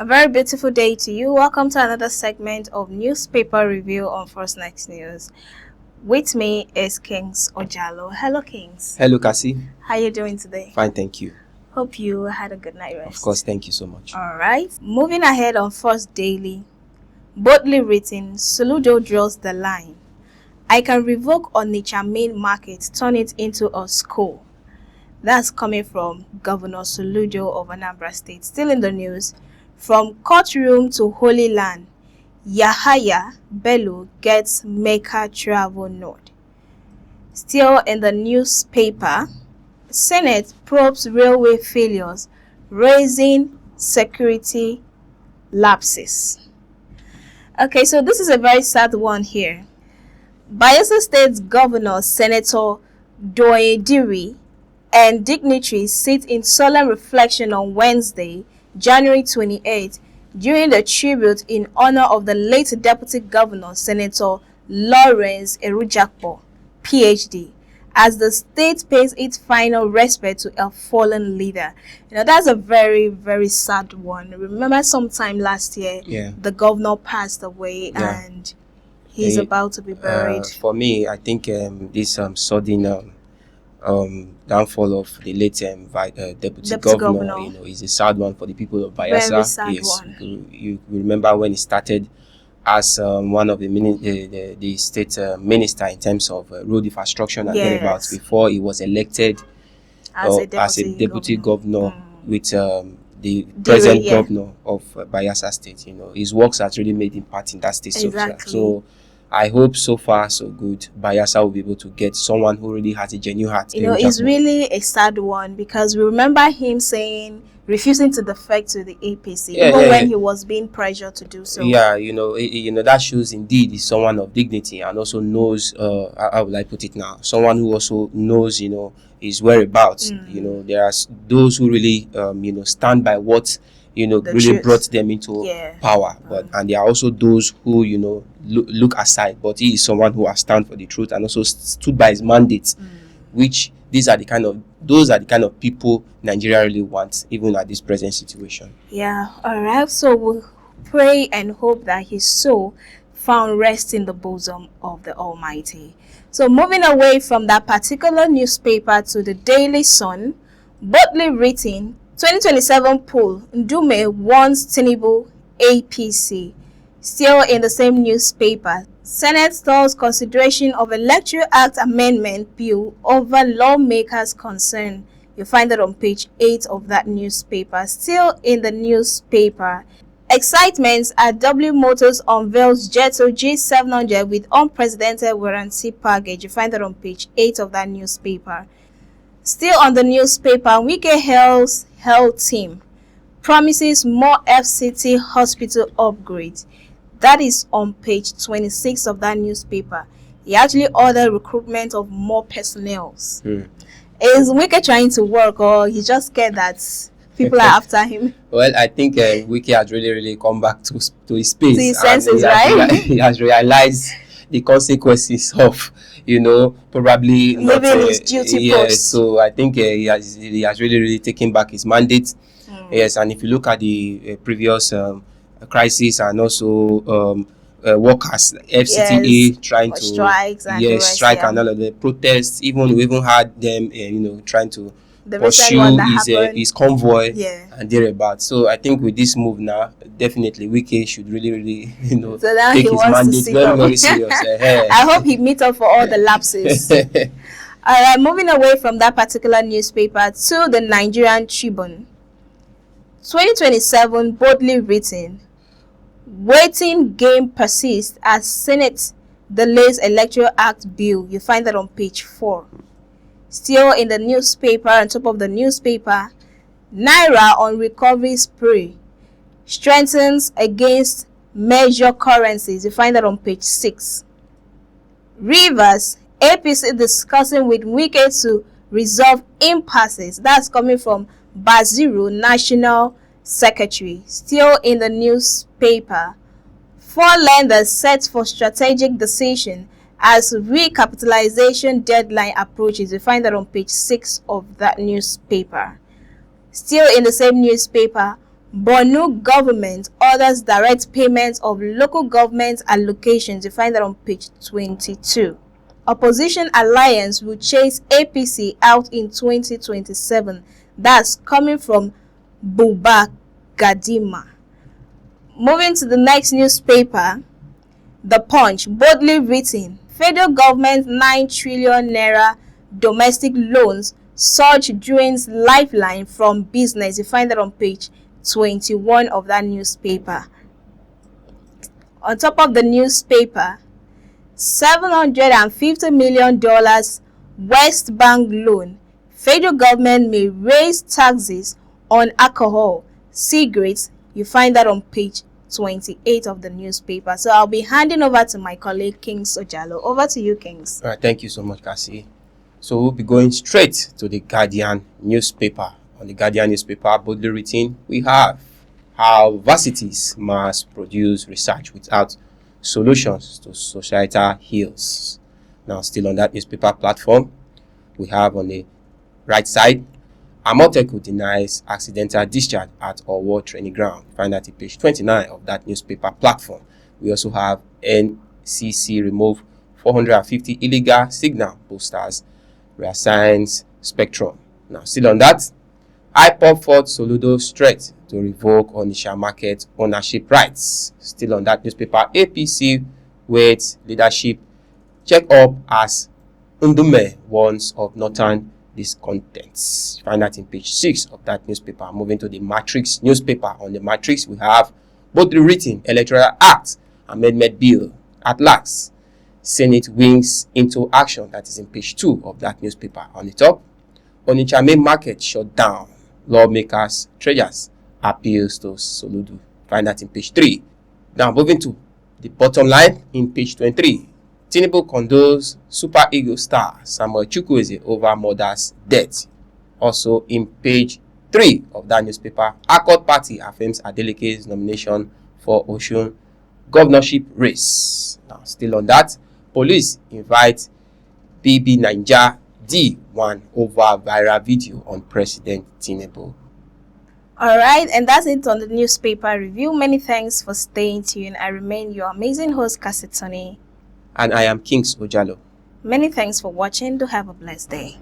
A very beautiful day to you. Welcome to another segment of Newspaper Review on First Next News. With me is Kings Ojalo. Hello, Kings. Hello, Cassie. How are you doing today? Fine, thank you. Hope you had a good night rest. Of course, thank you so much. All right. Moving ahead on First Daily. Boldly written, Soludo draws the line. I can revoke Onitsha main market, turn it into a school. That's coming from Governor Soludo of Anambra State. Still in the news, from courtroom to Holy Land, Yahaya Bello gets Mecca travel nod. Still in the newspaper, Senate probes railway failures, raising security lapses. Okay, so this is a very sad one here. Bayelsa State's Governor Senator Doediri and dignitaries sit in solemn reflection on Wednesday, January 28, during the tribute in honor of the late Deputy Governor Senator Lawrence Ewhrudjakpo, PhD, as the state pays its final respect to a fallen leader. You know, that's a very, very sad one. Remember sometime last year, the governor passed away and he's about to be buried. For me, I think this sudden downfall of the late deputy governor, you know, is a sad one for the people of Bayelsa. Very sad one. You remember when he started as one of the state minister in terms of road infrastructure and thereabouts before he was elected as a deputy governor with the present governor of Bayelsa State. You know, his works has really made impact in that state. Exactly. So I hope so far so good Bayelsa will be able to get someone who really has a genuine heart. You know, it's really a sad one because we remember him refusing to defect to the APC when he was being pressured to do so. Yeah, you know, that shows indeed he's someone of dignity and also knows, how will I put it now, someone who also knows, you know, his whereabouts. You know, there are those who really, stand by what, really brought them into power. And there are also those who, look aside. But he is someone who has stand for the truth and also stood by his mandate, which those are the kind of people Nigeria really wants, even at this present situation. Yeah, all right. So we'll pray and hope that his soul found rest in the bosom of the Almighty. So moving away from that particular newspaper to the Daily Sun, boldly written, 2027 poll, Ndume wants Tinubu APC. Still in the same newspaper, Senate stalls consideration of Electoral Act Amendment Bill over lawmakers' concern. You find that on page 8 of that newspaper. Still in the newspaper, excitement at W Motors unveils Jetto G700 with unprecedented warranty package. You find that on page 8 of that newspaper. Still on the newspaper, Wike Health's health team promises more FCT hospital upgrades. That is on page 26 of that newspaper. He actually ordered recruitment of more personnel. Is Wike trying to work, or he just scared that people are after him? Well, I think Wike has really come back to his space. To his senses, right? He has realized the consequences of, probably leaving his duty post. So I think he has really taken back his mandate. Yes, and if you look at the previous crisis and also workers, FCTA trying to strikes and strike and all of the protests. We even had them, trying to pursue his convoy and thereabouts. So I think with this move now, definitely Wike should really take his mandate very serious. I hope he meets up for all the lapses. Alright, moving away from that particular newspaper to the Nigerian Tribune. 2027 boldly written, waiting game persists as Senate delays Electoral Act bill. You find that on page 4. Still in the newspaper, on top of the newspaper, Naira on recovery spree strengthens against major currencies. You find that on page 6. Rivers, APC discussing with Wike to resolve impasses. That's coming from Baziru, National Secretary. Still in the newspaper, 4 lenders set for strategic decision as recapitalization deadline approaches. You find that on page 6 of that newspaper. Still in the same newspaper, Borno government orders direct payment of local government allocations. You find that on page 22. Opposition alliance will chase APC out in 2027. That's coming from Buba Gadima. Moving to the next newspaper, The Punch, boldly written, federal government 9 trillion naira domestic loans surge drains lifeline from business. You find that on page 21 of that newspaper. On top of the newspaper, $750 million West Bank loan. Federal government may raise taxes on alcohol, cigarettes. You find that on page 28 of the newspaper. So I'll be handing over to my colleague Kings Ojalo. Over to you, Kings. All right, thank you so much, Cassie. So we'll be going straight to the Guardian newspaper. On the Guardian newspaper, boldly written, we have how varsities must produce research without solutions to societal ills. Now, still on that newspaper platform, we have on the right side, Amoteku denies accidental discharge at Owo training ground. Find that at page 29 of that newspaper platform. We also have NCC remove 450 illegal signal posters, reassigns Spectrum. Now, still on that, IPOB fought Soludo's threat to revoke Onitsha market ownership rights. Still on that newspaper, APC waits leadership check up as Ndume warns of northern discontents. Find that in page 6 of that newspaper. Moving to the Matrix newspaper. On the Matrix, we have both the written Electoral Act Amendment Bill. At last, Senate wings into action. That is in page 2 of that newspaper. On the top, Onitsha main market shut down. Lawmakers, treasures, appeals to Soludo. Find that in page 3. Now, moving to the bottom line in page 23. Tinubu condoles Super Eagles star Samuel Chukwueze over mother's death. Also in page 3 of that newspaper, Accord Party affirms Adeleke's nomination for Osun governorship race. Now, still on that, police invite BB Naija D1 over viral video on President Tinubu. Alright, and that's it on the newspaper review. Many thanks for staying tuned. I remain your amazing host, Cassie. And I am Kings Ojalo. Many thanks for watching. Do have a blessed day.